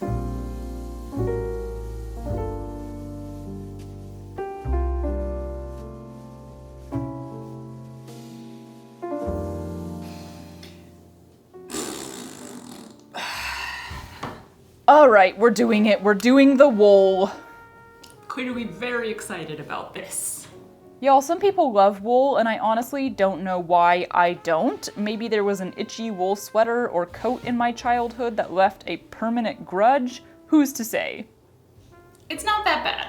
All right, we're doing it. We're doing the wool. Clearly very excited about this. Y'all, some people love wool, and I honestly don't know why I don't. Maybe there was an itchy wool sweater or coat in my childhood that left a permanent grudge. Who's to say? It's not that bad.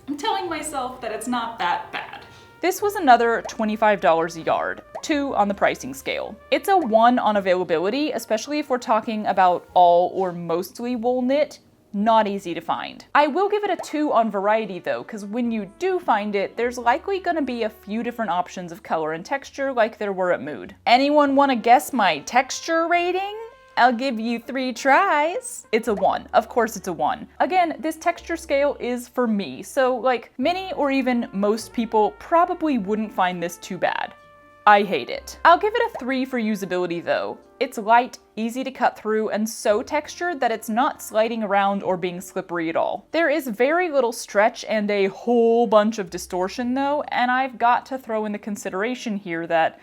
I'm telling myself that it's not that bad. This was another $25 a yard, 2 on the pricing scale. It's a 1 on availability, especially if we're talking about all or mostly wool knit. Not easy to find. I will give it a 2 on variety though, because when you do find it, there's likely gonna be a few different options of color and texture like there were at Mood. Anyone wanna guess my texture rating? I'll give you 3 tries. It's a 1. Of course it's a 1. Again, this texture scale is for me, so like many or even most people probably wouldn't find this too bad. I hate it. I'll give it a 3 for usability though. It's light, easy to cut through, and so textured that it's not sliding around or being slippery at all. There is very little stretch and a whole bunch of distortion though, and I've got to throw in the consideration here that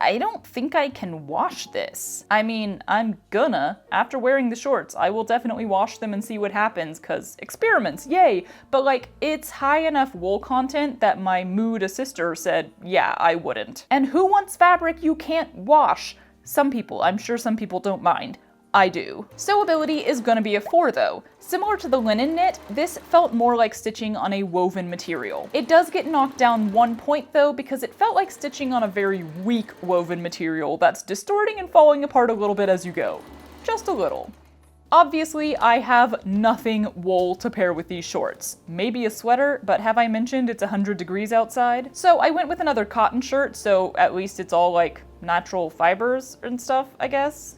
I don't think I can wash this. I mean, I'm gonna. After wearing the shorts, I will definitely wash them and see what happens, cause experiments, yay! But like, it's high enough wool content that my Mood sister said, yeah, I wouldn't. And who wants fabric you can't wash? Some people, I'm sure some people don't mind. I do. Sewability is gonna be a 4 though. Similar to the linen knit, this felt more like stitching on a woven material. It does get knocked down 1 point though, because it felt like stitching on a very weak woven material that's distorting and falling apart a little bit as you go. Just a little. Obviously, I have nothing wool to pair with these shorts. Maybe a sweater, but have I mentioned it's 100 degrees outside? So I went with another cotton shirt, so at least it's all like natural fibers and stuff, I guess.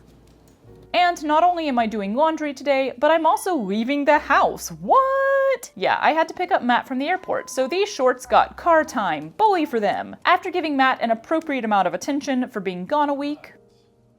And not only am I doing laundry today, but I'm also leaving the house. What? Yeah, I had to pick up Matt from the airport, so these shorts got car time. Bully for them. After giving Matt an appropriate amount of attention for being gone a week,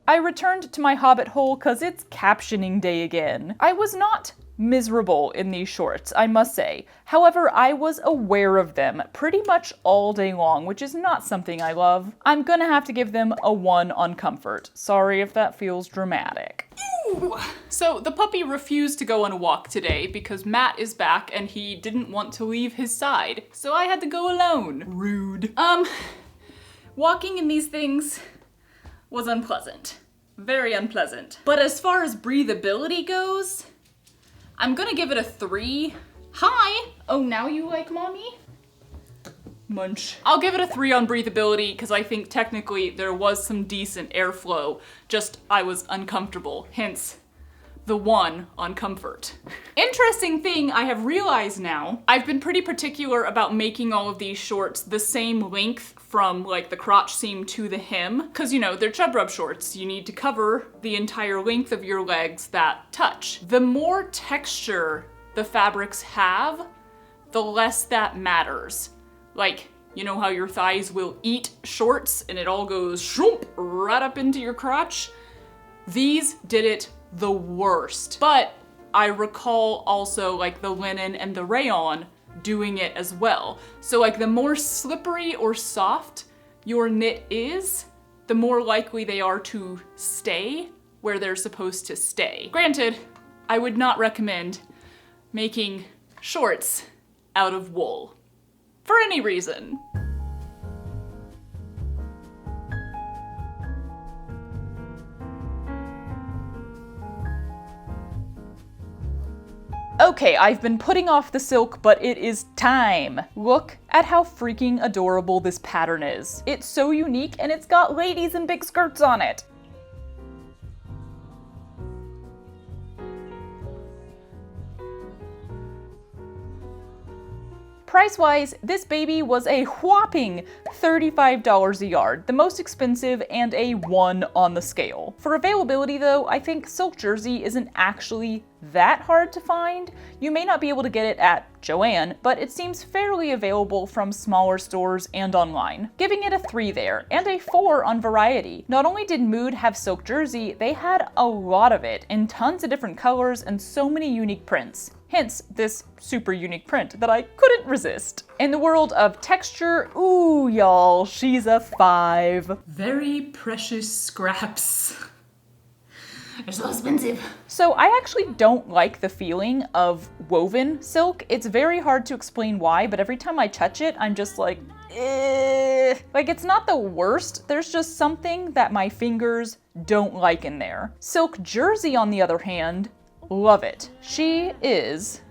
I returned to my hobbit hole cause it's captioning day again. I was not miserable in these shorts, I must say. However, I was aware of them pretty much all day long, which is not something I love. I'm gonna have to give them a 1 on comfort. Sorry if that feels dramatic. Ooh. So the puppy refused to go on a walk today because Matt is back and he didn't want to leave his side. So I had to go alone. Rude. Walking in these things was unpleasant. Very unpleasant. But as far as breathability goes, I'm gonna give it a 3. Hi! Oh, now you like mommy? Munch. I'll give it a 3 on breathability because I think technically there was some decent airflow, just I was uncomfortable, hence the 1 on comfort. Interesting thing I have realized now, I've been pretty particular about making all of these shorts the same length from like the crotch seam to the hem, because you know, they're chub rub shorts. You need to cover the entire length of your legs that touch. The more texture the fabrics have, the less that matters. Like, you know how your thighs will eat shorts and it all goes shroomp right up into your crotch? These did it the worst. But I recall also like the linen and the rayon doing it as well. So like the more slippery or soft your knit is, the more likely they are to stay where they're supposed to stay. Granted, I would not recommend making shorts out of wool for any reason. Okay, I've been putting off the silk, but it is time. Look at how freaking adorable this pattern is. It's so unique and it's got ladies in big skirts on it. Price-wise, this baby was a whopping $35 a yard, the most expensive and a 1 on the scale. For availability though, I think silk jersey isn't actually that hard to find. You may not be able to get it at Joann, but it seems fairly available from smaller stores and online. Giving it a 3 there, and a 4 on variety. Not only did Mood have silk jersey, they had a lot of it in tons of different colors and so many unique prints. Hence, this super unique print that I couldn't resist. In the world of texture, ooh, y'all, she's a 5. Very precious scraps. They're so expensive. So I actually don't like the feeling of woven silk. It's very hard to explain why, but every time I touch it, I'm just like, eh. Like, it's not the worst. There's just something that my fingers don't like in there. Silk jersey, on the other hand, love it. She is,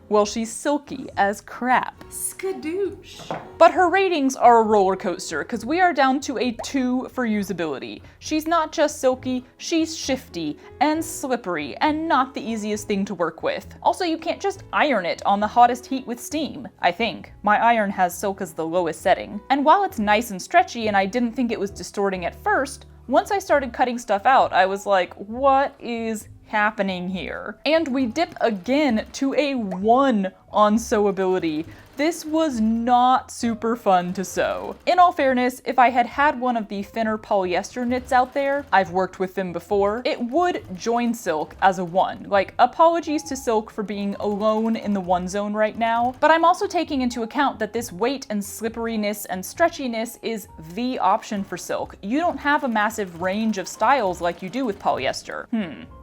well, she's silky as crap. Skadoosh. But her ratings are a roller coaster, because we are down to a 2 for usability. She's not just silky, she's shifty and slippery and not the easiest thing to work with. Also, you can't just iron it on the hottest heat with steam, I think. My iron has silk as the lowest setting. And while it's nice and stretchy and I didn't think it was distorting at first, once I started cutting stuff out, I was like, what is happening here? And we dip again to a 1 on sewability. This was not super fun to sew. In all fairness, if I had had one of the thinner polyester knits out there, I've worked with them before, it would join silk as a 1. Like, apologies to silk for being alone in the 1 zone right now, but I'm also taking into account that this weight and slipperiness and stretchiness is the option for silk. You don't have a massive range of styles like you do with polyester.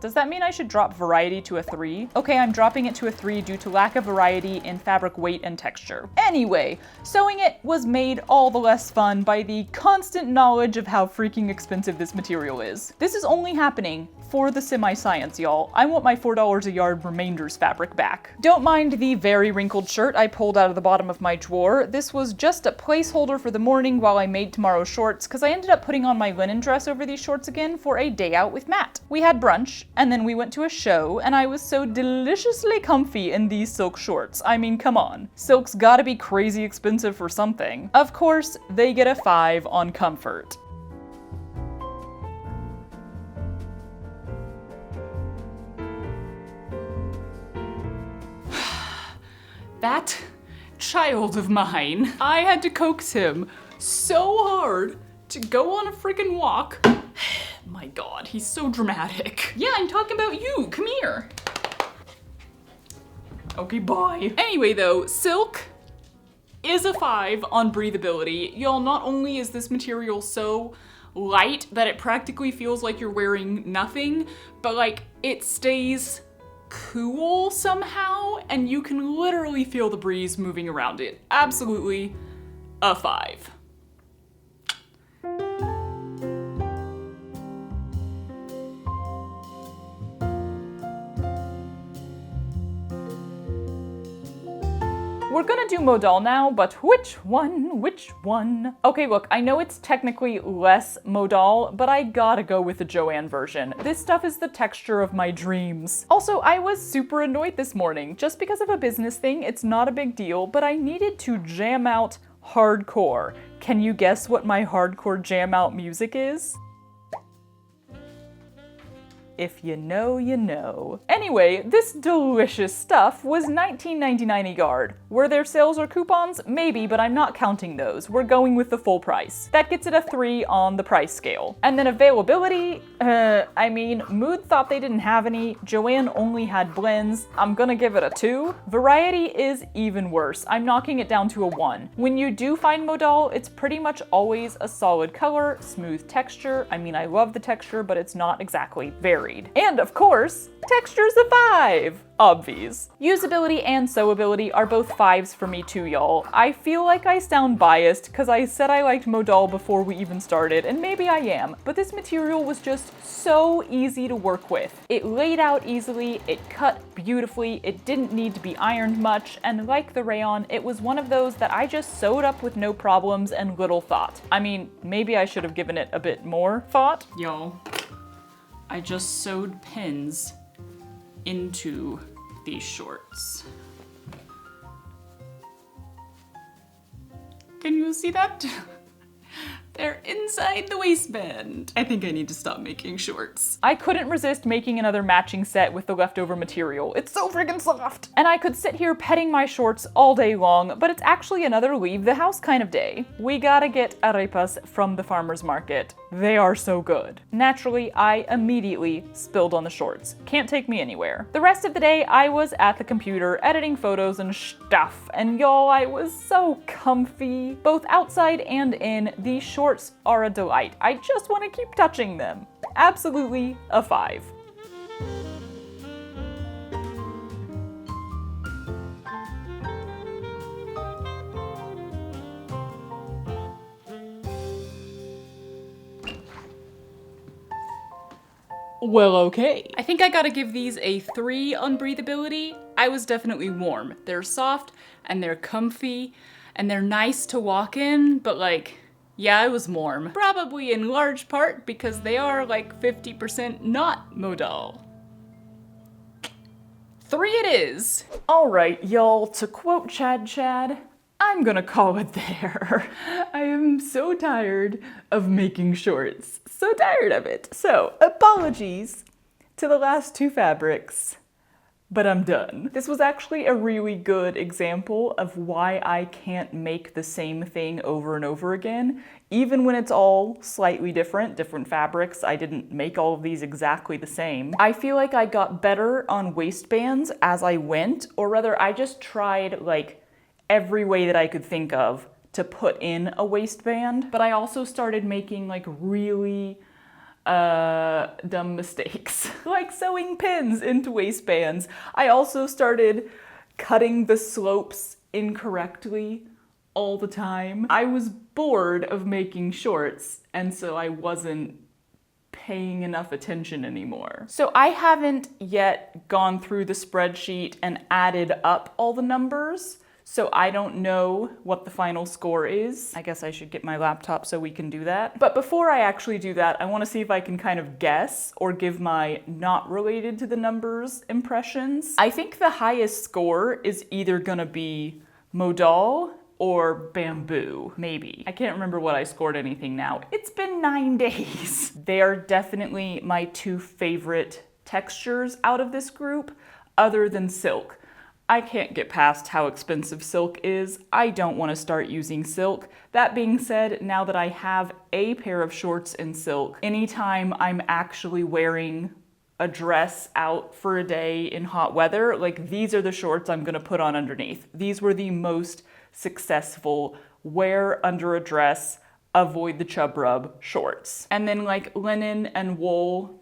Does that mean I should drop variety to a 3? Okay, I'm dropping it to a 3 due to lack of variety in fabric weight and texture. Anyway, sewing it was made all the less fun by the constant knowledge of how freaking expensive this material is. This is only happening for the semi-science, y'all. I want my $4 a yard remainders fabric back. Don't mind the very wrinkled shirt I pulled out of the bottom of my drawer. This was just a placeholder for the morning while I made tomorrow's shorts, because I ended up putting on my linen dress over these shorts again for a day out with Matt. We had brunch, and then we went to a show, and I was so deliciously comfy in these silk shorts. I mean, come on. Silk's gotta be crazy expensive for something. Of course, they get a 5 on comfort. That child of mine, I had to coax him so hard to go on a freaking walk. My God, he's so dramatic. Yeah, I'm talking about you. Come here. Okay, bye. Anyway though, silk is a 5 on breathability. Y'all, not only is this material so light that it practically feels like you're wearing nothing, but like it stays cool somehow and you can literally feel the breeze moving around it. Absolutely a 5. We're gonna do Modal now, but which one? Which one? Okay, look, I know it's technically less Modal, but I gotta go with the Joanne version. This stuff is the texture of my dreams. Also, I was super annoyed this morning. Just because of a business thing, it's not a big deal, but I needed to jam out hardcore. Can you guess what my hardcore jam out music is? If you know, you know. Anyway, this delicious stuff was $19.99 a yard. Were there sales or coupons? Maybe, but I'm not counting those. We're going with the full price. That gets it a 3 on the price scale. And then availability, I mean, Mood thought they didn't have any. Joanne only had blends. I'm gonna give it a 2. Variety is even worse. I'm knocking it down to a 1. When you do find Modal, it's pretty much always a solid color, smooth texture. I mean, I love the texture, but it's not exactly varied. And of course, texture's a 5. Obvious. Usability and sewability are both 5s for me too, y'all. I feel like I sound biased because I said I liked Modal before we even started, and maybe I am, but this material was just so easy to work with. It laid out easily, it cut beautifully, it didn't need to be ironed much, and like the rayon, it was one of those that I just sewed up with no problems and little thought. I mean, maybe I should have given it a bit more thought. Y'all, I just sewed pins into these shorts. Can you see that? They're inside the waistband. I think I need to stop making shorts. I couldn't resist making another matching set with the leftover material. It's so friggin' soft. And I could sit here petting my shorts all day long, but it's actually another leave the house kind of day. We gotta get arepas from the farmer's market. They are so good. Naturally, I immediately spilled on the shorts. Can't take me anywhere. The rest of the day, I was at the computer editing photos and stuff, and y'all, I was so comfy. Both outside and in, these shorts are a delight. I just want to keep touching them. Absolutely a 5. Well, okay. I think I gotta give these a 3 on breathability. I was definitely warm. They're soft and they're comfy and they're nice to walk in, but like, yeah, I was warm. Probably in large part because they are like 50% not Modal. 3 it is. All right, y'all, to quote Chad, I'm gonna call it there. I am so tired of making shorts. So tired of it. So, apologies to the last 2 fabrics, but I'm done. This was actually a really good example of why I can't make the same thing over and over again. Even when it's all slightly different fabrics, I didn't make all of these exactly the same. I feel like I got better on waistbands as I went, or rather I just tried like every way that I could think of to put in a waistband, but I also started making like really dumb mistakes, like sewing pins into waistbands. I also started cutting the slopes incorrectly all the time. I was bored of making shorts, and so I wasn't paying enough attention anymore. So I haven't yet gone through the spreadsheet and added up all the numbers, so I don't know what the final score is. I guess I should get my laptop so we can do that. But before I actually do that, I want to see if I can kind of guess or give my not related to the numbers impressions. I think the highest score is either gonna be Modal or bamboo, maybe. I can't remember what I scored anything now. It's been 9 days. They are definitely my 2 favorite textures out of this group, other than silk. I can't get past how expensive silk is. I don't want to start using silk. That being said, now that I have a pair of shorts in silk, anytime I'm actually wearing a dress out for a day in hot weather, like these are the shorts I'm gonna put on underneath. These were the most successful wear under a dress, avoid the chub rub shorts. And then like linen and wool,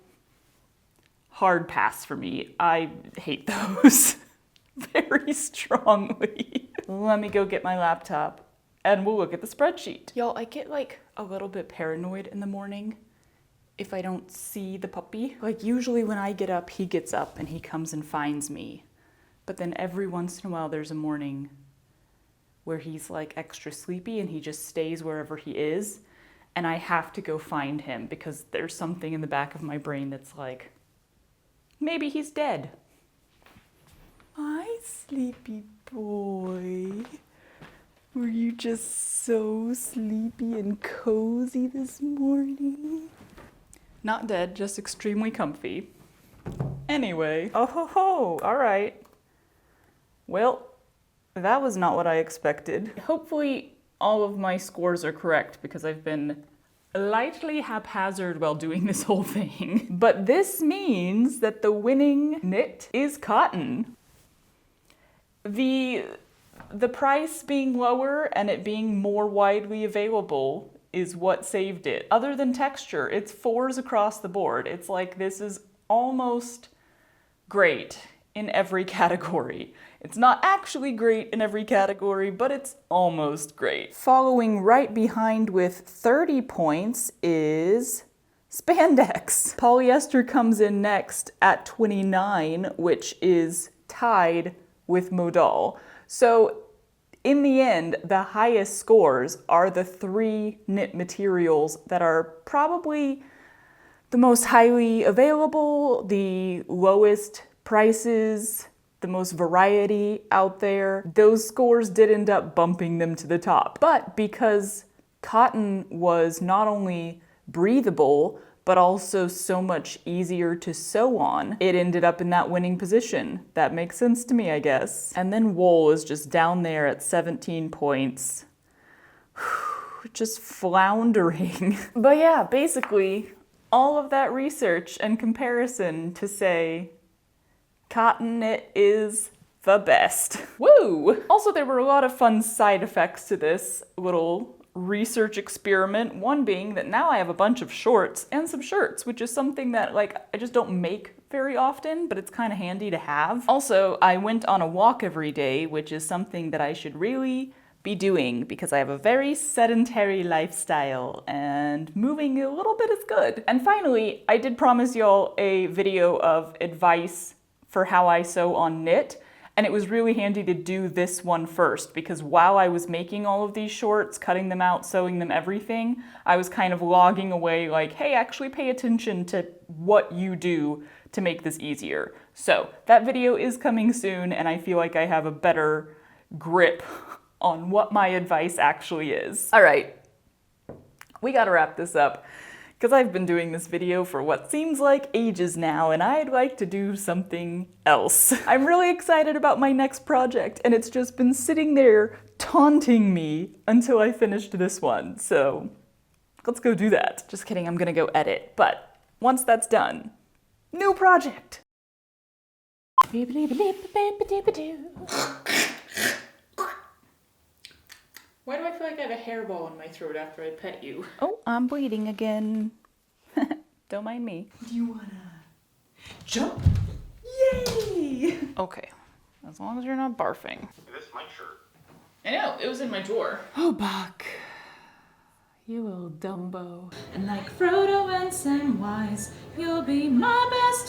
hard pass for me. I hate those very strongly. Let me go get my laptop and we'll look at the spreadsheet. Y'all, I get like a little bit paranoid in the morning if I don't see the puppy. Like usually when I get up, he gets up and he comes and finds me. But then every once in a while there's a morning where he's like extra sleepy and he just stays wherever he is. And I have to go find him because there's something in the back of my brain that's like, maybe he's dead. Hi, sleepy boy. Were you just so sleepy and cozy this morning? Not dead, just extremely comfy. Anyway, oh ho ho, all right. Well, that was not what I expected. Hopefully all of my scores are correct because I've been lightly haphazard while doing this whole thing. But this means that the winning knit is cotton. The price being lower and it being more widely available is what saved it. Other than texture, it's 4s across the board. It's like this is almost great in every category. It's not actually great in every category, but it's almost great. Following right behind with 30 points is spandex. Polyester comes in next at 29, which is tied with Modal. So in the end, the highest scores are the 3 knit materials that are probably the most highly available, the lowest prices, the most variety out there. Those scores did end up bumping them to the top. But because cotton was not only breathable, but also so much easier to sew on, it ended up in that winning position. That makes sense to me, I guess. And then wool is just down there at 17 points. Just floundering. But yeah, basically, all of that research and comparison to say cotton knit is the best. Woo! Also, there were a lot of fun side effects to this little research experiment, one being that now I have a bunch of shorts and some shirts, which is something that like I just don't make very often, but it's kind of handy to have. Also, I went on a walk every day, which is something that I should really be doing because I have a very sedentary lifestyle and moving a little bit is good. And finally, I did promise y'all a video of advice for how I sew on knit. And it was really handy to do this one first because while I was making all of these shorts, cutting them out, sewing them, everything, I was kind of logging away like, hey, actually pay attention to what you do to make this easier. So that video is coming soon and I feel like I have a better grip on what my advice actually is. All right, we gotta wrap this up because I've been doing this video for what seems like ages now and I'd like to do something else. I'm really excited about my next project and it's just been sitting there taunting me until I finished this one. So let's go do that. Just kidding, I'm gonna go edit. But once that's done, new project. Why do I feel like I have a hairball in my throat after I pet you? Oh, I'm bleeding again. Don't mind me. Do you wanna jump? Yay! Okay, as long as you're not barfing. This is my shirt. I know, it was in my drawer. Oh, Buck. You little Dumbo. And like Frodo and Samwise, you'll be my best